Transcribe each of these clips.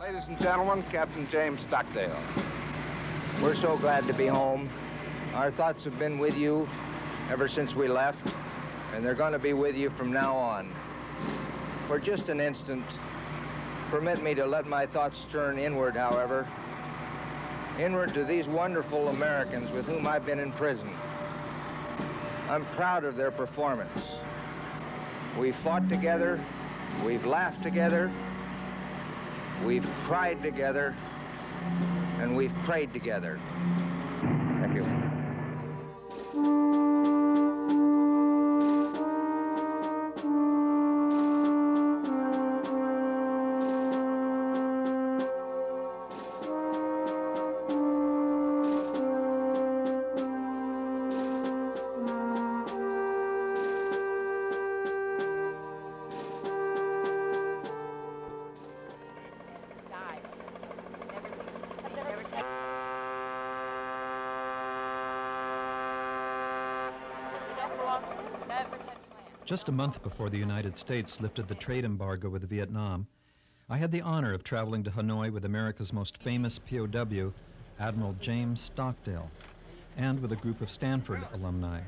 Ladies and gentlemen, Captain James Stockdale. We're so glad to be home. Our thoughts have been with you ever since we left, and they're going to be with you from now on. For just an instant, permit me to let my thoughts turn inward, however, inward to these wonderful Americans with whom I've been in prison. I'm proud of their performance. We've fought together, we've laughed together, we've cried together, and we've prayed together. Thank you. Just a month before the United States lifted the trade embargo with Viet Nam, I had the honor of traveling to Hanoi with America's most famous POW, Admiral James Stockdale, and with a group of Stanford alumni.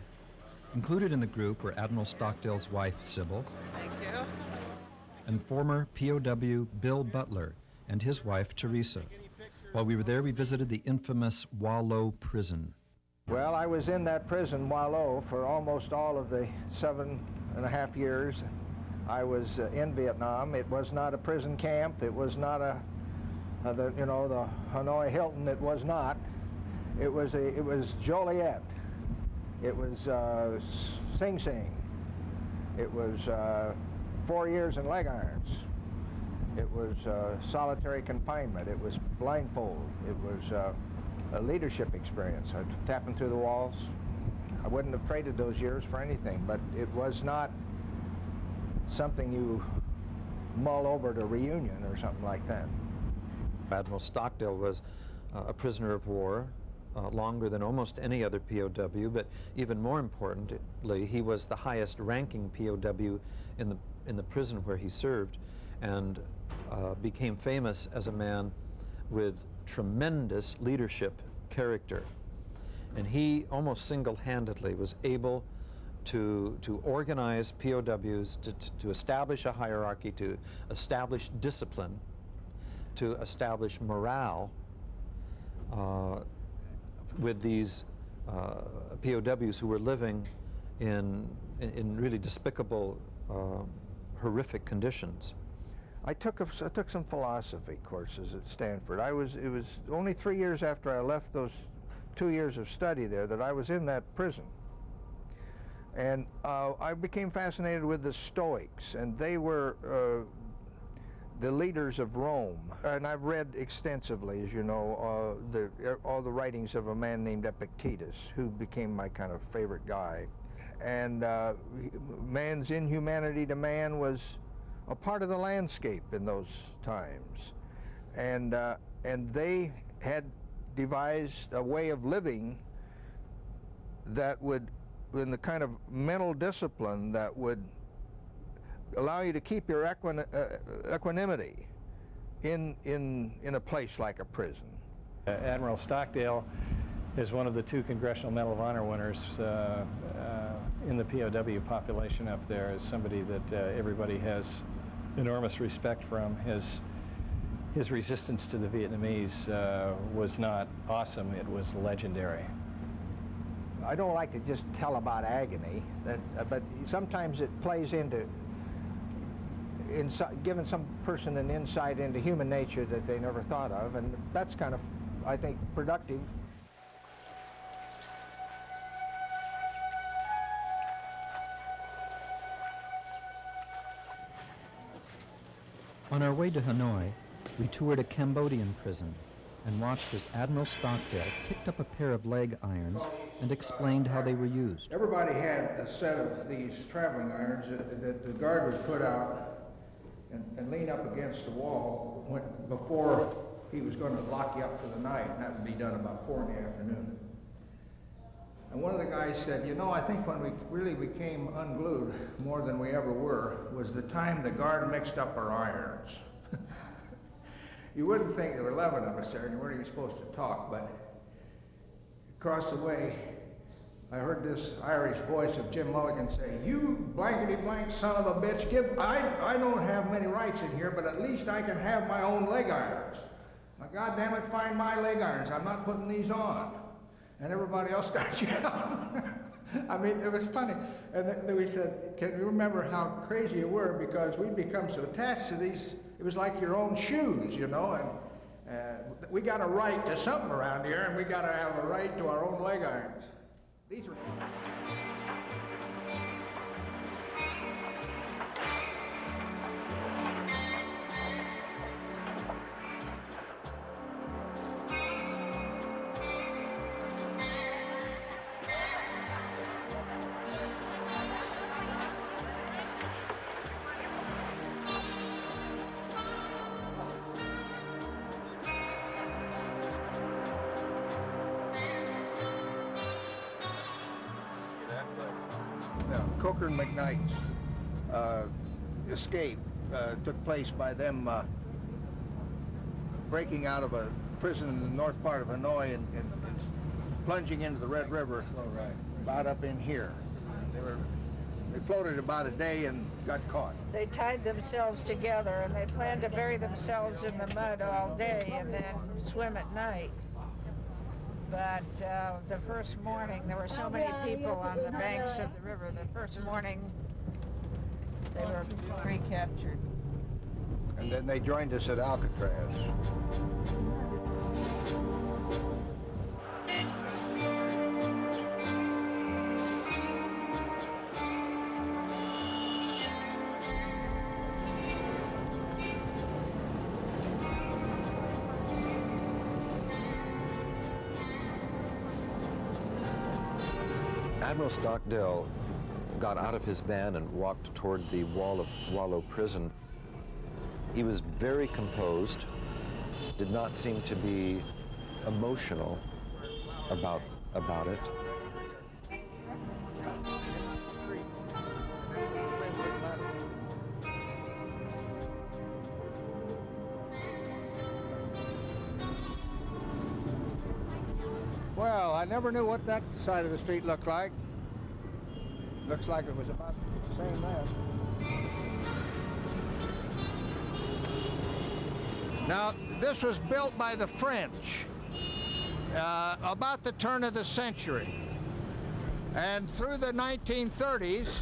Included in the group were Admiral Stockdale's wife, Sybil, and former POW Bill Butler and his wife, Teresa. While we were there, we visited the infamous Wallow prison. Well, I was in that prison, Wallow, for almost all of the 7.5 years I was in Vietnam. It was not a prison camp. It was not the Hanoi Hilton. It was not. It was Joliet. It was Sing Sing. It was 4 years in leg irons. It was solitary confinement. It was blindfold. It was a leadership experience. Tapping through the walls. I wouldn't have traded those years for anything, but it was not something you mull over to reunion or something like that. Admiral Stockdale was a prisoner of war, longer than almost any other POW, but even more importantly, he was the highest ranking POW in the prison where he served, and became famous as a man with tremendous leadership character. And he almost single-handedly was able to organize POWs, to establish a hierarchy, to establish discipline, to establish morale with these POWs who were living in really despicable, horrific conditions. I took some philosophy courses at Stanford. It was only 3 years after I left those 2 years of study there that I was in that prison. And I became fascinated with the Stoics, and they were the leaders of Rome. And I've read extensively, as you know, all the writings of a man named Epictetus, who became my kind of favorite guy. And man's inhumanity to man was a part of the landscape in those times. And they had devised a way of living that would, in the kind of mental discipline that would allow you to keep your equanimity in a place like a prison. Admiral Stockdale is one of the 2 Congressional Medal of Honor winners in the POW population up there, as somebody that everybody has enormous respect from. His resistance to the Vietnamese was not awesome, it was legendary. I don't like to just tell about agony, but sometimes it plays into giving some person an insight into human nature that they never thought of, and that's kind of, I think, productive. On our way to Hanoi, we toured a Cambodian prison and watched as Admiral Stockdale picked up a pair of leg irons and explained how they were used. Everybody had a set of these traveling irons that the guard would put out and lean up against the wall before he was going to lock you up for the night, and that would be done about 4 in the afternoon. And one of the guys said, you know, I think when we really became unglued more than we ever were was the time the guard mixed up our irons. You wouldn't think there were 11 of us there, and you weren't even supposed to talk, but across the way, I heard this Irish voice of Jim Mulligan say, "You blankety-blank son of a bitch, I don't have many rights in here, but at least I can have my own leg irons. Now, goddamn it, find my leg irons. I'm not putting these on." And everybody else started yelling. I mean, it was funny. And then we said, can you remember how crazy you were, because we'd become so attached to these, it was like your own shoes, you know, and we got a right to something around here, and we got to have a right to our own leg irons. These were... Coker and McKnight's escape took place by them breaking out of a prison in the north part of Hanoi and plunging into the Red River about up in here. They floated about a day and got caught. They tied themselves together and they planned to bury themselves in the mud all day and then swim at night. But the first morning, there were so many people on the banks of the river. The first morning, they were recaptured. And then they joined us at Alcatraz. Admiral Stockdale got out of his van and walked toward the wall of Wallow Prison. He was very composed, did not seem to be emotional about it. Well, I never knew what that side of the street looked like. Looks like it was about the same then. Now, this was built by the French about the turn of the century. And through the 1930s,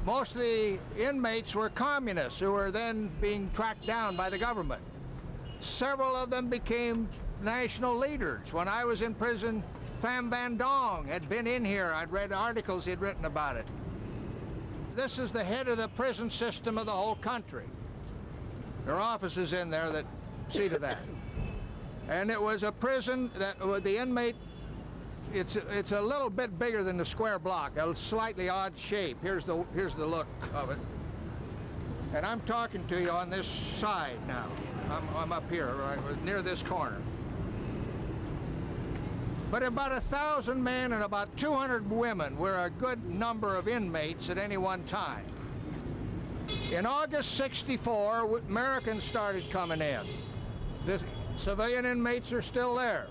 most of the inmates were communists who were then being tracked down by the government. Several of them became national leaders. When I was in prison, Pham Van Dong had been in here. I'd read articles he'd written about it. This is the head of the prison system of the whole country. There are offices in there that see to that. And it was a prison that the inmate, it's a little bit bigger than the square block, a slightly odd shape. Here's the look of it. And I'm talking to you on this side now. I'm up here, right near this corner. but about 1,000 men and about 200 women were a good number of inmates at any one time. In August '64, Americans started coming in. The civilian inmates are still there.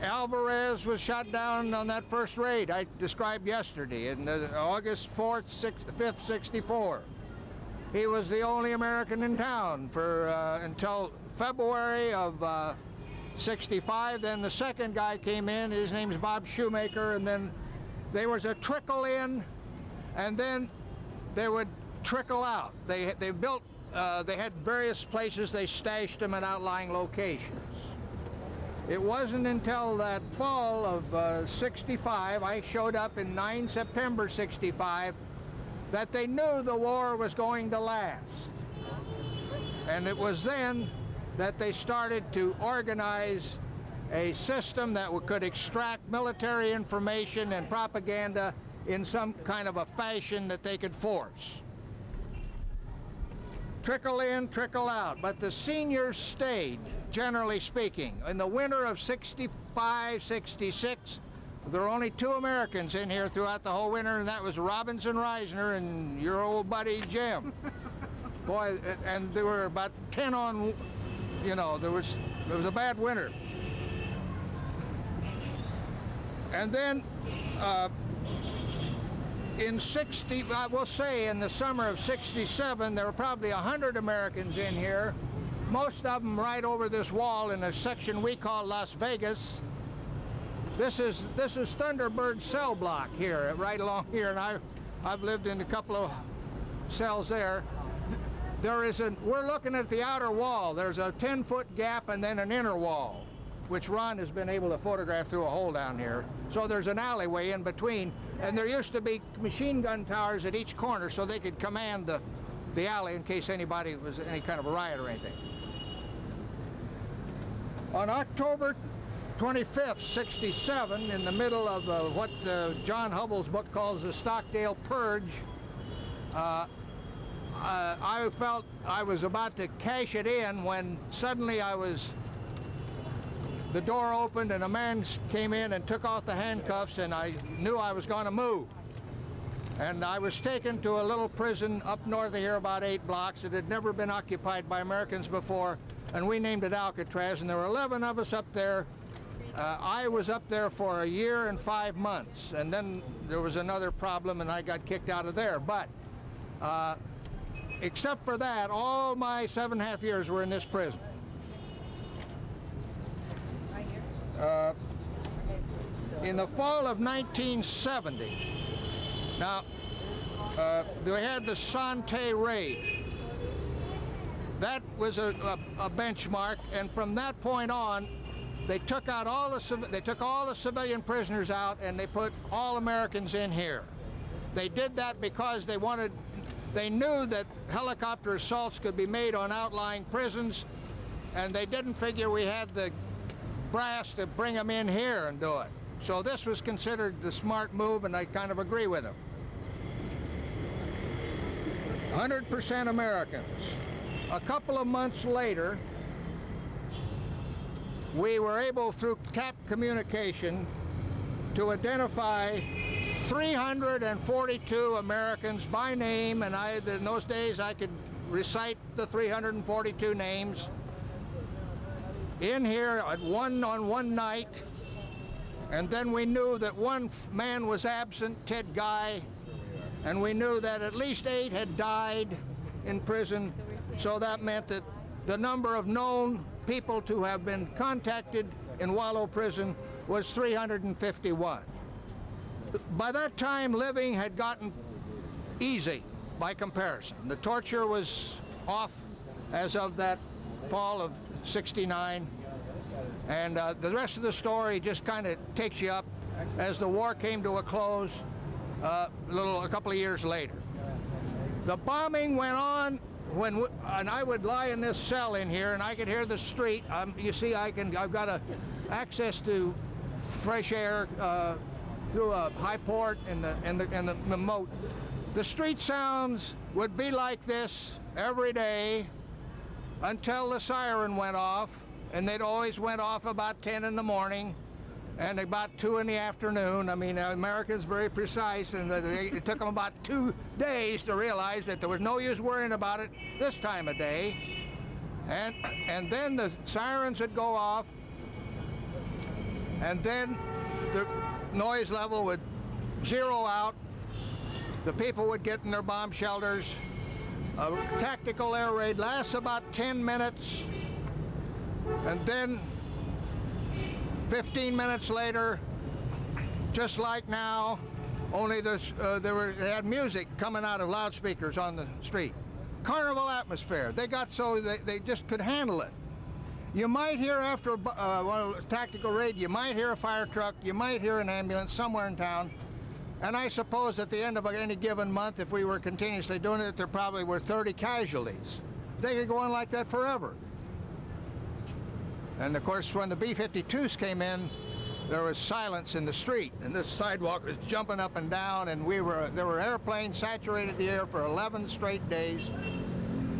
Alvarez was shot down on that first raid I described yesterday, in August 4th, 5th, '64. He was the only American in town for until February of '65. Then the second guy came in. His name's Bob Shoemaker, and then there was a trickle in, and then they would trickle out. They built. They had various places they stashed them at outlying locations. It wasn't until that fall of '65, I showed up in 9 September '65, that they knew the war was going to last. And it was then that they started to organize a system that could extract military information and propaganda in some kind of a fashion that they could force. Trickle in, trickle out. But the seniors stayed, generally speaking. In the winter of '65, '66, there were only 2 Americans in here throughout the whole winter, and that was Robinson Reisner and your old buddy Jim. Boy, and there were about 10 on, you know, it was a bad winter. And then we'll say in the summer of '67, there were probably 100 Americans in here, most of them right over this wall in a section we call Las Vegas. This is Thunderbird's cell block here, right along here, and I've lived in a couple of cells there. We're looking at the outer wall. There's a 10-foot gap and then an inner wall, which Ron has been able to photograph through a hole down here. So there's an alleyway in between, and there used to be machine gun towers at each corner so they could command the alley in case anybody was any kind of a riot or anything. On October 25th, '67, in the middle of what John Hubble's book calls the Stockdale Purge, I felt I was about to cash it in when suddenly the door opened and a man came in and took off the handcuffs, and I knew I was going to move. And I was taken to a little prison up north of here, about 8 blocks. It had never been occupied by Americans before, and we named it Alcatraz, and there were 11 of us up there. I was up there for 1 year and 5 months, and then there was another problem and I got kicked out of there. But except for that, all my 7.5 years were in this prison. In the fall of 1970, now they had the Sante raid. That was a benchmark, and from that point on, they took out all the civilian prisoners out, and they put all Americans in here. They did that because they knew that helicopter assaults could be made on outlying prisons, and they didn't figure we had the brass to bring them in here and do it. So this was considered the smart move, and I kind of agree with them. 100% Americans. A couple of months later, we were able, through TAP communication, to identify 342 Americans by name, and in those days I could recite the 342 names in here on one night. And then we knew that one man was absent, Ted Guy, and we knew that at least 8 had died in prison. So that meant that the number of known people to have been contacted in Wallow Prison was 351. By that time, living had gotten easy by comparison. The torture was off as of that fall of '69, and the rest of the story just kind of takes you up as the war came to a close a couple of years later. The bombing went on and I would lie in this cell in here, and I could hear the street. You see, I've got access to fresh air through a high port and the moat. The street sounds would be like this every day until the siren went off, and they'd always went off about 10 in the morning. and about 2 in the afternoon. I mean, Americans very precise, and it took them about 2 days to realize that there was no use worrying about it this time of day. And then the sirens would go off, and then the noise level would zero out. The people would get in their bomb shelters. A tactical air raid lasts about 10 minutes, and then 15 minutes later, just like now, only they had music coming out of loudspeakers on the street. Carnival atmosphere. They got so they just could handle it. You might hear after a tactical raid, you might hear a fire truck, you might hear an ambulance somewhere in town. And I suppose at the end of any given month, if we were continuously doing it, there probably were 30 casualties. They could go on like that forever. And of course, when the B-52s came in, there was silence in the street, and this sidewalk was jumping up and down, and there were airplanes saturated the air for 11 straight days,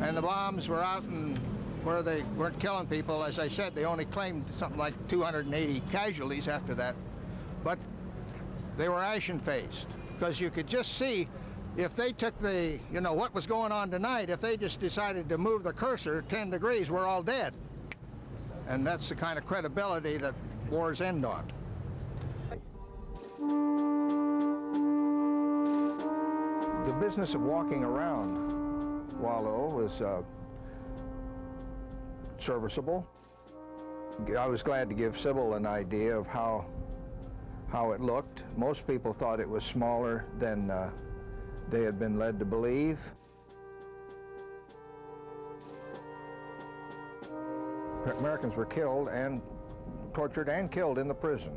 and the bombs were out and where they weren't killing people. As I said, they only claimed something like 280 casualties after that. But they were ashen-faced, because you could just see if they took what was going on tonight, if they just decided to move the cursor 10 degrees, we're all dead. And that's the kind of credibility that wars end on. The business of walking around Wallow was serviceable. I was glad to give Sybil an idea of how it looked. Most people thought it was smaller than they had been led to believe. Americans were killed and tortured and killed in the prison.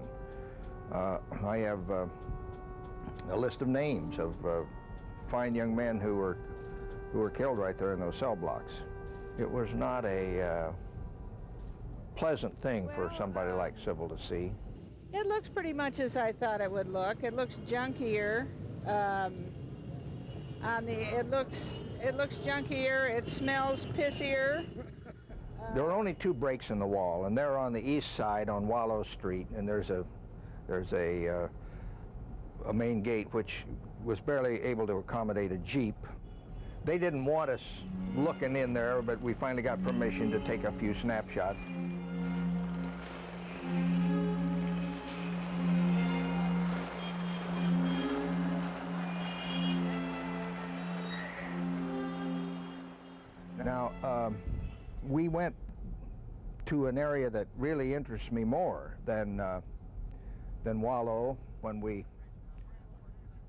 I have a list of names of fine young men who were killed right there in those cell blocks. It was not a pleasant thing for somebody like Sybil to see. It looks pretty much as I thought it would look. It looks junkier. It looks junkier. It smells pissier. There were only 2 breaks in the wall, and they're on the east side on Wallow Street, and there's a main gate which was barely able to accommodate a Jeep. They didn't want us looking in there, but we finally got permission to take a few snapshots. Now, we went to an area that really interests me more than Wallow. When we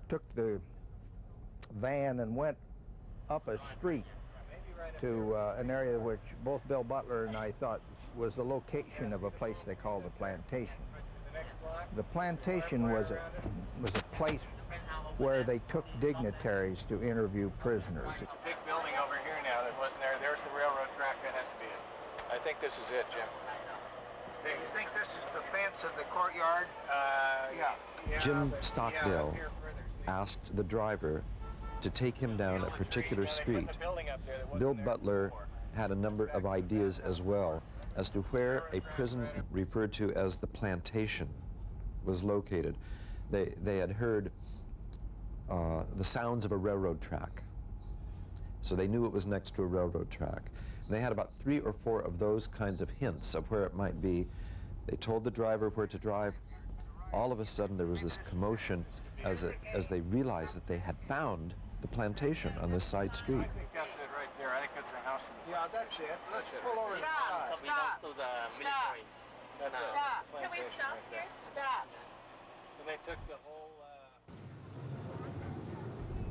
took the van and went up a street to an area which both Bill Butler and I thought was the location of a place they called the Plantation. The Plantation was a place where they took dignitaries to interview prisoners. It's a big building over here now that wasn't there. There's the railroad track. That has to be it. I think this is it, Jim. Do you think this is the fence of the courtyard? Yeah. Jim Stockdale asked the driver to take him down a particular street. Bill Butler had a number of ideas as well as to where a prison referred to as the Plantation was located. They had heard the sounds of a railroad track, so they knew it was next to a railroad track. And they had about 3 or 4 of those kinds of hints of where it might be. They told the driver where to drive. All of a sudden there was this commotion as they realized that they had found the Plantation on this side street. I think that's it right there. I think that's a house. Yeah, that's it. Let's pull over to the side. Stop! To the military. That's it. Stop! That's the Can we plantation stop right there. here? Stop! And they took the whole...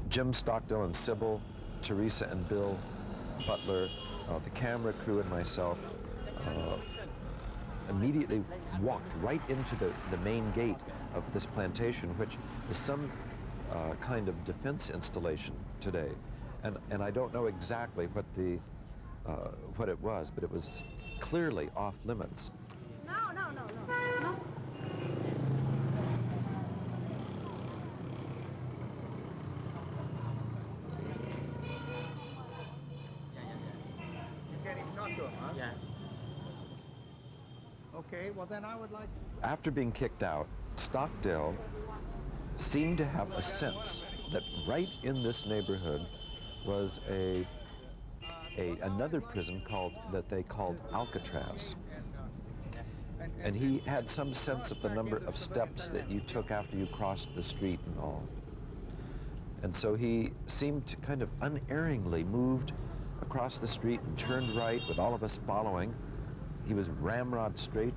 Jim Stockdale and Sybil, Teresa and Bill Butler, the camera crew and myself immediately walked right into the main gate of this plantation, which is some kind of defense installation today. And I don't know exactly what it was, but it was clearly off limits. No. You can't even talk to him, huh? Yeah. Okay, well then I would like... After being kicked out, Stockdale seemed to have a sense that right in this neighborhood was another prison that they called Alcatraz. And he had some sense of the number of steps that you took after you crossed the street and all. And so he seemed to kind of unerringly moved across the street and turned right with all of us following. He was ramrod straight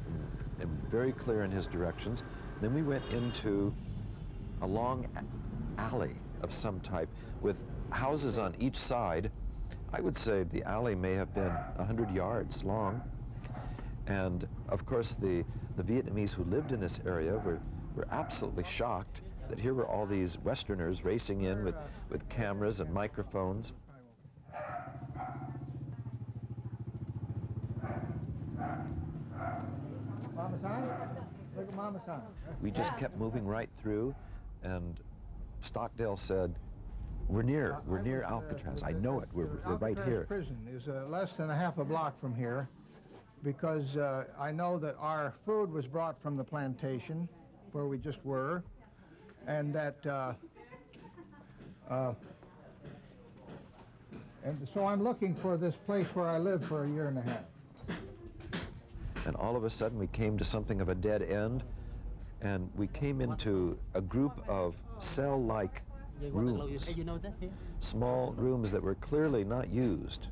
and very clear in his directions. Then we went into a long alley of some type with houses on each side. I would say the alley may have been 100 yards long. And of course, the Vietnamese who lived in this area were absolutely shocked that here were all these Westerners racing in with cameras and microphones. Mama-san? Look at Mama-san. We just kept moving right through, and Stockdale said, we're near Alcatraz. I know it, we're right here. Prison is less than a half a block from here, because I know that our food was brought from the plantation where we just were, and that and so I'm looking for this place where I lived for a year and a half. And all of a sudden we came to something of a dead end, and we came into a group of cell-like rooms, small rooms that were clearly not used.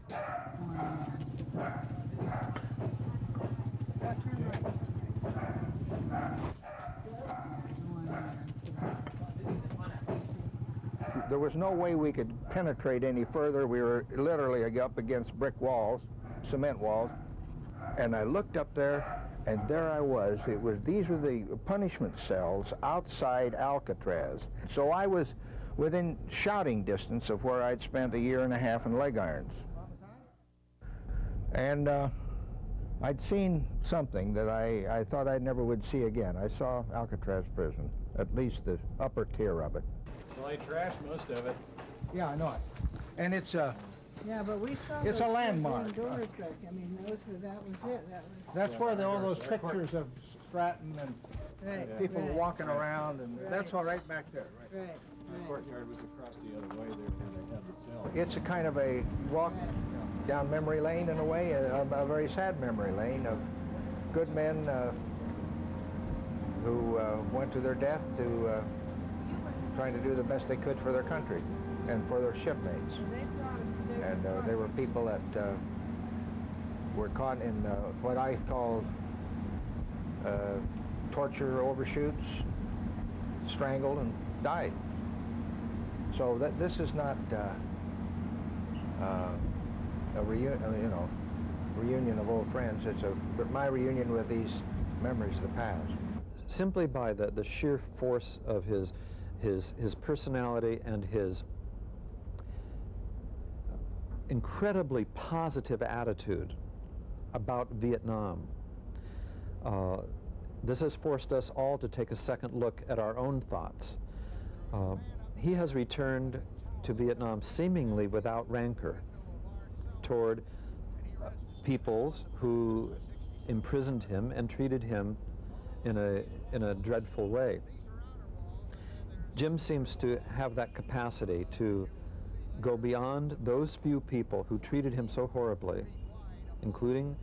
There was no way we could penetrate any further. We were literally up against brick walls, cement walls. And I looked up there, and there I was. These were the punishment cells outside Alcatraz. So I was within shouting distance of where I'd spent a year and a half in leg irons. And I'd seen something that I thought I never would see again. I saw Alcatraz prison, at least the upper tier of it. Well, they trashed most of it. Yeah, I know it. And it's Yeah, but we saw It's a those landmark. doors back. I mean, that was it. that's where all those pictures of Stratton and Right, people right, walking around, and that's all right back there. Right. right. The courtyard was across the other way there where they had the cell. It's a kind of a walk down memory lane in a way, a very sad memory lane of good men who went to their death to trying to do the best they could for their country and for their shipmates. And there were people that were caught in what I call torture overshoots, strangled and died. So this is not a reunion of old friends. It's my reunion with these memories of the past. Simply by the sheer force of his personality and his incredibly positive attitude about Vietnam. This has forced us all to take a second look at our own thoughts. He has returned to Vietnam seemingly without rancor toward peoples who imprisoned him and treated him in a dreadful way. Jim seems to have that capacity to go beyond those few people who treated him so horribly, including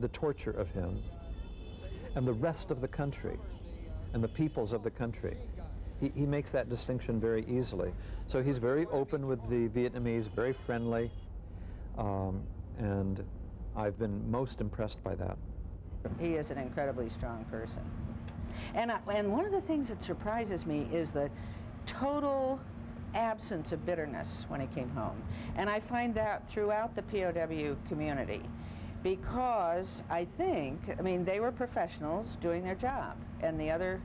the torture of him, and the rest of the country, and the peoples of the country. He makes that distinction very easily. So he's very open with the Vietnamese, very friendly, and I've been most impressed by that. He is an incredibly strong person. And one of the things that surprises me is the total absence of bitterness when he came home. And I find that throughout the POW community, because I mean, they were professionals doing their job, and the other,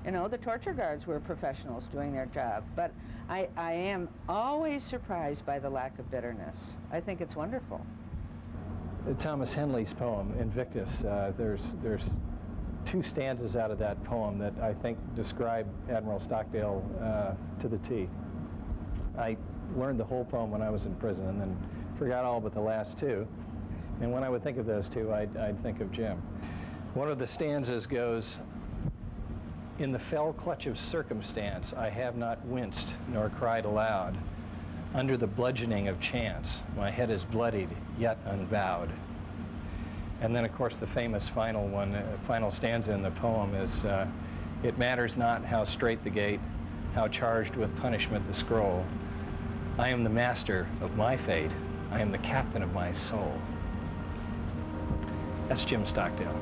the torture guards were professionals doing their job. But I am always surprised by the lack of bitterness. I think it's wonderful. Thomas Henley's poem, Invictus, there's two stanzas out of that poem that I think describe Admiral Stockdale to the T. I learned the whole poem when I was in prison and then forgot all but the last two. And when I would think of those two, I'd think of Jim. One of the stanzas goes, "In the fell clutch of circumstance, I have not winced nor cried aloud. Under the bludgeoning of chance, my head is bloodied, yet unbowed." And then, of course, the famous final stanza in the poem is, "It matters not how strait the gate, how charged with punishment the scroll. I am the master of my fate. I am the captain of my soul." That's Jim Stockdale.